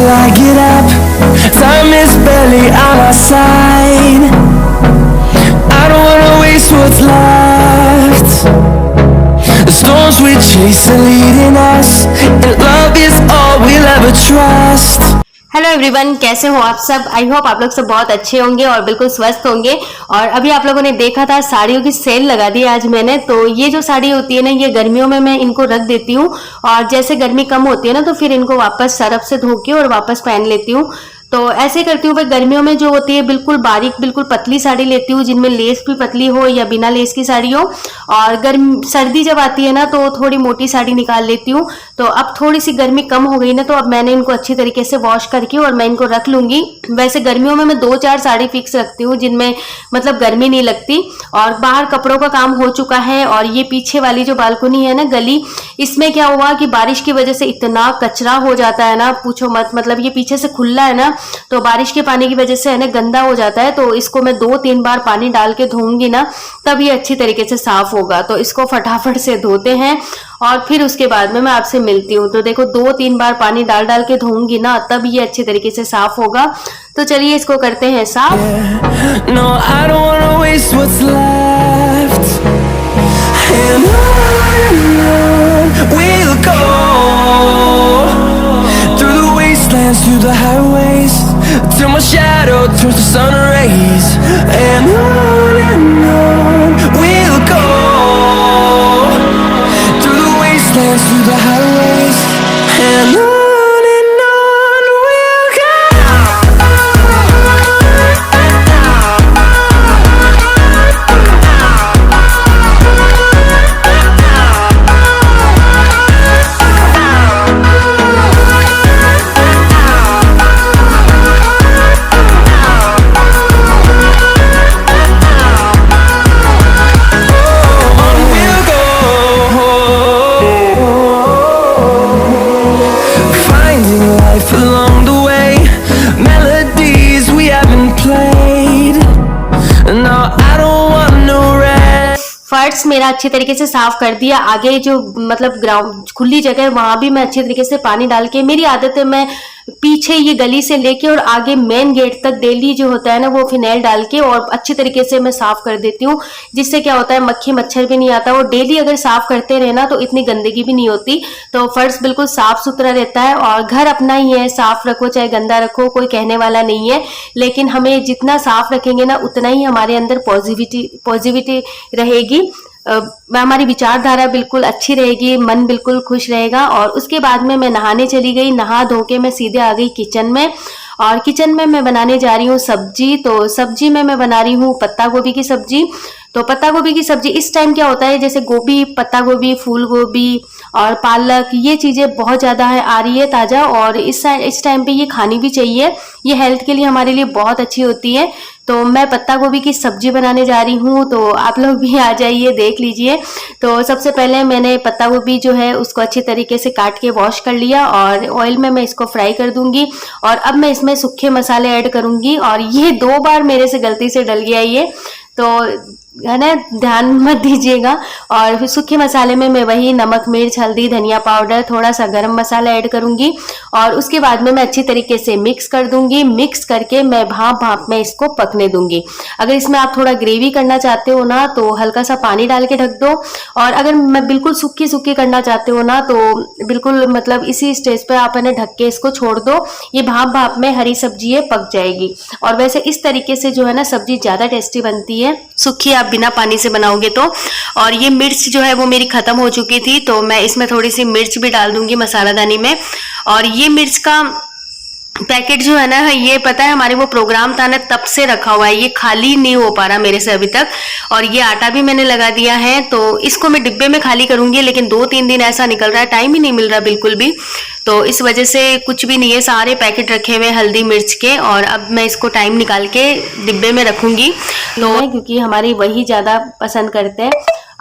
till I get up. Time is barely on our side. I don't wanna waste what's left. The storms we chase are leading us, and love is all we'll ever trust. Hello everyone, कैसे हो आप सब। I hope आप लोग सब बहुत अच्छे होंगे और बिल्कुल स्वस्थ होंगे। और अभी आप लोगों ने देखा था साड़ियों की सेल लगा दी आज मैंने। तो ये जो साड़ी होती है ना, ये गर्मियों में मैं इनको रख देती हूँ और जैसे गर्मी कम होती है ना तो फिर इनको वापस सरफ से धो के और वापस पहन लेती हूँ। तो ऐसे करती हूँ। भाई गर्मियों में जो होती है बिल्कुल बारीक बिल्कुल पतली साड़ी लेती हूँ जिनमें लेस भी पतली हो या बिना लेस की साड़ी हो। और सर्दी जब आती है ना तो थोड़ी मोटी साड़ी निकाल लेती हूँ। तो अब थोड़ी सी गर्मी कम हो गई ना तो अब मैंने इनको अच्छी तरीके से वॉश करके और मैं इनको रख लूंगी। वैसे गर्मियों में मैं 2-4 साड़ी फिक्स रखती हूँ जिनमें मतलब गर्मी नहीं लगती। और बाहर कपड़ों का काम हो चुका है। और ये पीछे वाली जो बालकनी है ना गली, इसमें क्या हुआ कि बारिश की वजह से इतना कचरा हो जाता है ना, पूछो मत। मतलब ये पीछे से खुला है ना तो बारिश के पानी की वजह से है ना गंदा हो जाता है। तो इसको मैं 2-3 बार पानी डाल के धोऊंगी ना तब ये अच्छी तरीके से साफ होगा। तो इसको फटाफट से धोते हैं और फिर उसके बाद में मैं आपसे मिलती हूँ। तो देखो 2-3 बार पानी डाल डाल के धोऊंगी ना तब ये अच्छी तरीके से साफ होगा। तो चलिए इसको करते हैं साफ। No, I don't wanna waste what's left. And on we'll go, through the wastelands, through the highways, till my shadow turns to sun rays. And on we'll go, through the wastelands, through the highways, and on we'll go. Along the way, melodies we haven't played. No, I don't want no rest. फर्श मेरा अच्छी तरीके से साफ कर दिया। आगे जो मतलब ग्राउंड खुली जगह है वहां भी मैं अच्छी तरीके से पानी डाल के, मेरी आदत है मैं पीछे ये गली से लेके और आगे मेन गेट तक डेली जो होता है ना वो फिनाइल डाल के और अच्छी तरीके से मैं साफ कर देती हूँ। जिससे क्या होता है मक्खी मच्छर भी नहीं आता। और डेली अगर साफ करते रहे ना तो इतनी गंदगी भी नहीं होती। तो फर्श बिल्कुल साफ सुथरा रहता है। और घर अपना ही है, साफ रखो चाहे गंदा रखो, कोई कहने वाला नहीं है। लेकिन हमें जितना साफ रखेंगे ना उतना ही हमारे अंदर पॉजिटिविटी रहेगी। हमारी विचारधारा बिल्कुल अच्छी रहेगी, मन बिल्कुल खुश रहेगा। और उसके बाद में मैं नहाने चली गई। नहा धो के मैं सीधे आ गई किचन में। और किचन में मैं बनाने जा रही हूँ सब्जी। तो सब्जी में मैं बना रही हूँ पत्ता गोभी की सब्जी। तो पत्ता गोभी की सब्जी इस टाइम क्या होता है, जैसे गोभी, पत्ता गोभी, फूल गोभी और पालक, ये चीजें बहुत ज्यादा है आ रही है ताजा। और इस टाइम पे ये खानी भी चाहिए, ये हेल्थ के लिए हमारे लिए बहुत अच्छी होती है। तो मैं पत्ता गोभी की सब्जी बनाने जा रही हूँ। तो आप लोग भी आ जाइए, देख लीजिए। तो सबसे पहले मैंने पत्ता गोभी जो है उसको अच्छी तरीके से काट के वॉश कर लिया और ऑयल में मैं इसको फ्राई कर दूंगी। और अब मैं इसमें सूखे मसाले ऐड करूंगी। और ये 2 बार मेरे से गलती से डल गया ये, तो है ना, ध्यान मत दीजिएगा। और फिर सूखे मसाले में मैं वही नमक, मिर्च, हल्दी, धनिया पाउडर, थोड़ा सा गरम मसाला ऐड करूंगी। और उसके बाद में मैं अच्छी तरीके से मिक्स कर दूंगी। मिक्स करके मैं भाप में इसको पकने दूंगी। अगर इसमें आप थोड़ा ग्रेवी करना चाहते हो ना तो हल्का सा पानी डाल के ढक दो। और अगर मैं बिल्कुल सूखी करना चाहते हो ना तो बिल्कुल मतलब इसी स्टेज पे आप ढक के इसको छोड़ दो। ये भाप में हरी सब्जी है पक जाएगी। और वैसे इस तरीके से जो है ना सब्जी ज्यादा टेस्टी बनती है सूखी आप बिना पानी से बनाओगे तो। और ये मिर्च जो है वो मेरी खत्म हो चुकी थी तो मैं इसमें थोड़ी सी मिर्च भी डाल दूंगी मसालादानी में। और ये मिर्च का पैकेट जो है ना, ये पता है हमारे वो प्रोग्राम था ना तब से रखा हुआ है, ये खाली नहीं हो पा रहा मेरे से अभी तक। और ये आटा भी मैंने लगा दिया है तो इसको मैं डिब्बे में खाली करूंगी। लेकिन 2-3 दिन ऐसा निकल रहा है, टाइम ही नहीं मिल रहा बिल्कुल भी। तो इस वजह से कुछ भी नहीं है, सारे पैकेट रखे हुए हल्दी मिर्च के। और अब मैं इसको टाइम निकाल के डिब्बे में रखूंगी। तो क्योंकि हमारी वही ज्यादा पसंद करते हैं,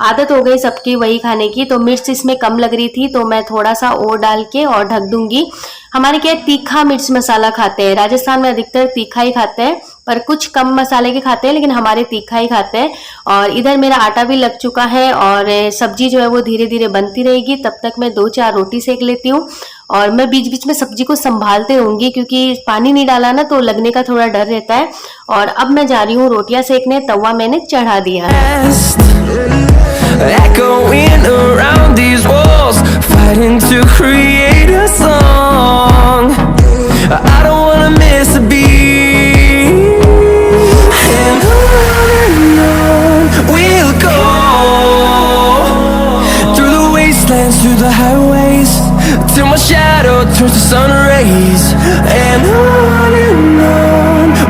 आदत हो गई सबकी वही खाने की। तो मिर्च इसमें कम लग रही थी तो मैं थोड़ा सा और डाल के और ढक दूंगी। हमारे क्या तीखा मिर्च मसाला खाते हैं, राजस्थान में अधिकतर तीखा ही खाते हैं, पर कुछ कम मसाले के खाते हैं, लेकिन हमारे तीखा ही खाते हैं। और इधर मेरा आटा भी लग चुका है और सब्जी जो है वो धीरे धीरे बनती रहेगी। तब तक मैं 2-4 रोटी सेक लेती हूँ। और मैं बीच बीच में सब्जी को संभालते रहूंगी क्योंकि पानी नहीं डाला ना तो लगने का थोड़ा डर रहता है। और अब मैं जा रही हूँ रोटियां सेकने, तवा मैंने चढ़ा दिया है। Echoing around these walls, fighting to create a song. I don't wanna miss a beat. And on we'll go, through the wastelands, through the highways, till my shadow turns to sun rays. And on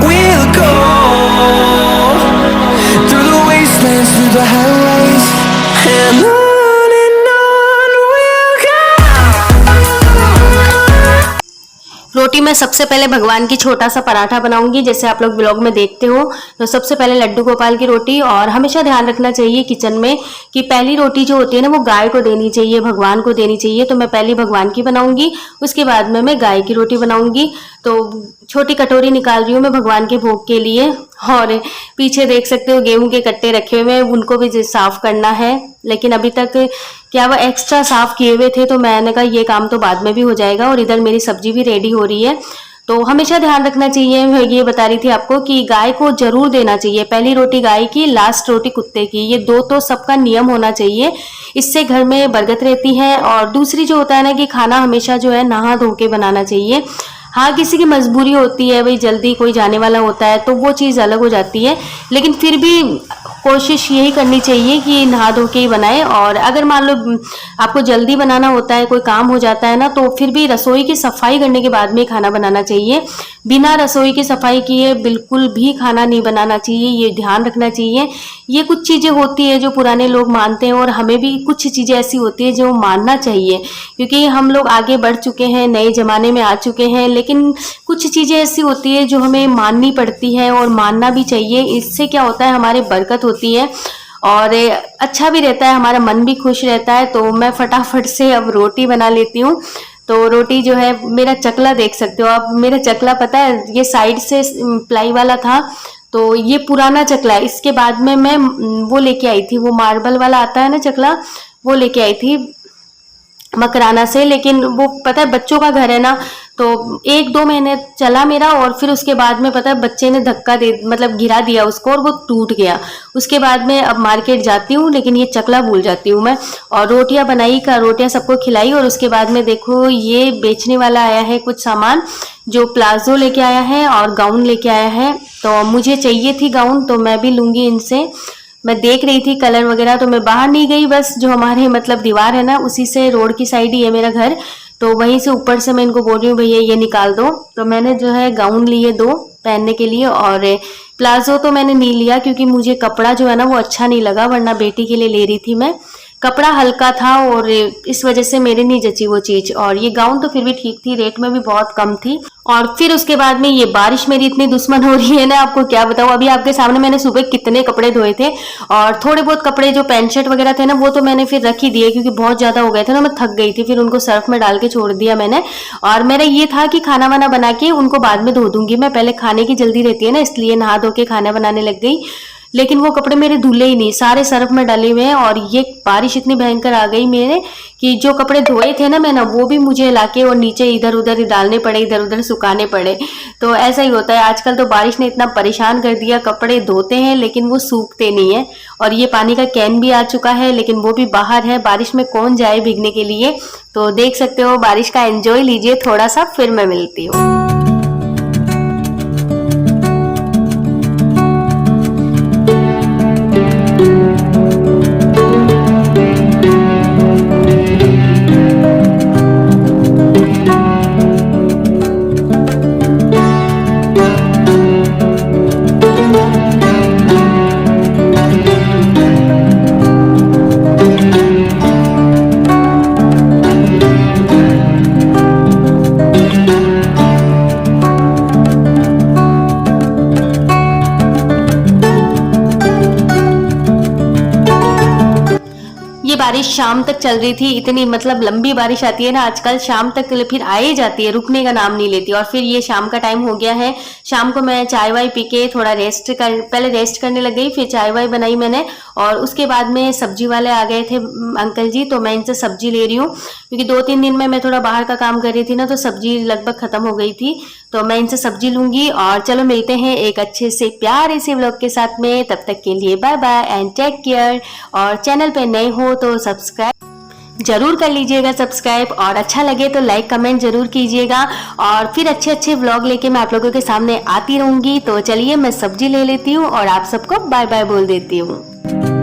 we'll go, through the wastelands, through the highways. And on we'll go. रोटी में सबसे पहले भगवान की छोटा सा पराठा बनाऊंगी, जैसे आप लोग ब्लॉग में देखते हो। तो सबसे पहले लड्डू गोपाल की रोटी। और हमेशा ध्यान रखना चाहिए किचन में कि पहली रोटी जो होती है ना वो गाय को देनी चाहिए, भगवान को देनी चाहिए। तो मैं पहली भगवान की बनाऊंगी, उसके बाद में मैं गाय की रोटी बनाऊंगी। तो छोटी कटोरी निकाल रही हूँ मैं भगवान के भोग के लिए। और पीछे देख सकते हो गेहूं के कट्टे रखे हुए हैं, उनको भी साफ करना है। लेकिन अभी तक क्या वो एक्स्ट्रा साफ किए हुए थे, तो मैंने कहा ये काम तो बाद में भी हो जाएगा। और इधर मेरी सब्जी भी रेडी हो रही है। तो हमेशा ध्यान रखना चाहिए, मैं ये बता रही थी आपको कि गाय को जरूर देना चाहिए। पहली रोटी गाय की, लास्ट रोटी कुत्ते की, ये दो तो सबका नियम होना चाहिए। इससे घर में बरकत रहती है। और दूसरी जो होता है ना कि खाना हमेशा जो है नहा धो के बनाना चाहिए। हाँ, किसी की मजबूरी होती है, भाई जल्दी कोई जाने वाला होता है तो वो चीज़ अलग हो जाती है। लेकिन फिर भी कोशिश यही करनी चाहिए कि नहा धो के ही बनाए। और अगर मान लो आपको जल्दी बनाना होता है, कोई काम हो जाता है ना, तो फिर भी रसोई की सफाई करने के बाद में खाना बनाना चाहिए। बिना रसोई की सफाई किए बिल्कुल भी खाना नहीं बनाना चाहिए, ये ध्यान रखना चाहिए। ये कुछ चीज़ें होती है जो पुराने लोग मानते हैं, और हमें भी कुछ चीज़ें ऐसी होती है जो मानना चाहिए, क्योंकि हम लोग आगे बढ़ चुके हैं, नए ज़माने में आ चुके हैं। लेकिन कुछ चीज़ें ऐसी होती है जो हमें माननी पड़ती है और मानना भी चाहिए। इससे क्या होता है, हमारी बरकत होती है और अच्छा भी रहता है, हमारा मन भी खुश रहता है। तो मैं फटाफट से अब रोटी बना लेती हूँ। तो रोटी जो है, मेरा चकला देख सकते हो आप। मेरा चकला पता है ये साइड से प्लाई वाला था, तो ये पुराना चकला है। इसके बाद में मैं वो लेके आई थी, वो मार्बल वाला आता है ना चकला, वो लेके आई थी मकराना से। लेकिन वो पता है बच्चों का घर है ना, तो 1-2 महीने चला मेरा। और फिर उसके बाद में पता है बच्चे ने धक्का दे, मतलब गिरा दिया उसको और वो टूट गया। उसके बाद में अब मार्केट जाती हूँ, लेकिन ये चकला भूल जाती हूँ मैं। और रोटियां बनाई का, रोटियां सबको खिलाई। और उसके बाद में देखो ये बेचने वाला आया है कुछ सामान, जो प्लाजो लेके आया है और गाउन लेके आया है। तो मुझे चाहिए थी गाउन, तो मैं भी लूंगी इनसे। मैं देख रही थी कलर वगैरह, तो मैं बाहर नहीं गई, बस जो हमारे मतलब दीवार है ना उसी से, रोड की साइड ही है मेरा घर, तो वहीं से ऊपर से मैं इनको बोल रही हूँ भैया ये निकाल दो। तो मैंने जो है गाउन लिए 2 पहनने के लिए। और प्लाजो तो मैंने नहीं लिया क्योंकि मुझे कपड़ा जो है ना वो अच्छा नहीं लगा, वरना बेटी के लिए ले रही थी मैं। कपड़ा हल्का था और इस वजह से मेरे नहीं जची वो चीज। और ये गाउन तो फिर भी ठीक थी, रेट में भी बहुत कम थी। और फिर उसके बाद में ये बारिश मेरी इतनी दुश्मन हो रही है ना, आपको क्या बताऊं। अभी आपके सामने मैंने सुबह कितने कपड़े धोए थे, और थोड़े बहुत कपड़े जो पैंट शर्ट वगैरह थे ना वो तो मैंने फिर रख ही दिए, क्योंकि बहुत ज्यादा हो गए थे ना, मैं थक गई थी। फिर उनको सर्फ में डाल के छोड़ दिया मैंने। और मेरा ये था कि खाना वाना बना के उनको बाद में धो दूंगी मैं, पहले खाने की जल्दी रहती है ना, इसलिए नहा धो के खाना बनाने लग गई। लेकिन वो कपड़े मेरे धुले ही नहीं, सारे सर्फ में डले हुए हैं। और ये बारिश इतनी भयंकर आ गई मेरे कि जो कपड़े धोए थे ना मैंने, वो भी मुझे लाके और नीचे इधर उधर डालने पड़े, इधर उधर सुखाने पड़े। तो ऐसा ही होता है आजकल। तो बारिश ने इतना परेशान कर दिया, कपड़े धोते हैं लेकिन वो सूखते नहीं है। और ये पानी का कैन भी आ चुका है, लेकिन वो भी बाहर है। बारिश में कौन जाए भीगने के लिए। तो देख सकते हो, बारिश का एंजॉय लीजिए थोड़ा सा, फिर मैं मिलती हूँ। बारिश शाम तक चल रही थी, इतनी मतलब लंबी बारिश आती है ना आजकल, शाम तक फिर आ ही जाती है, रुकने का नाम नहीं लेती। और फिर ये शाम का टाइम हो गया है, शाम को मैं चाय वाय पी के थोड़ा पहले रेस्ट करने लग गई, फिर चाय वाय बनाई मैंने। और उसके बाद में सब्जी वाले आ गए थे अंकल जी, तो मैं इनसे सब्जी ले रही हूँ, क्योंकि 2-3 दिन में मैं थोड़ा बाहर का काम कर रही थी ना, तो सब्जी लगभग खत्म हो गई थी, तो मैं इनसे सब्जी लूंगी। और चलो मिलते हैं एक अच्छे से प्यारे से व्लॉग के साथ में, तब तक के लिए bye bye and take care. और चैनल पे नए हो तो सब्सक्राइब जरूर कर लीजिएगा सब्सक्राइब, और अच्छा लगे तो लाइक कमेंट जरूर कीजिएगा। और फिर अच्छे अच्छे व्लॉग लेके मैं आप लोगों के सामने आती रहूंगी। तो चलिए मैं सब्जी ले लेती हूँ और आप सबको बाय बाय बोल देती हूँ।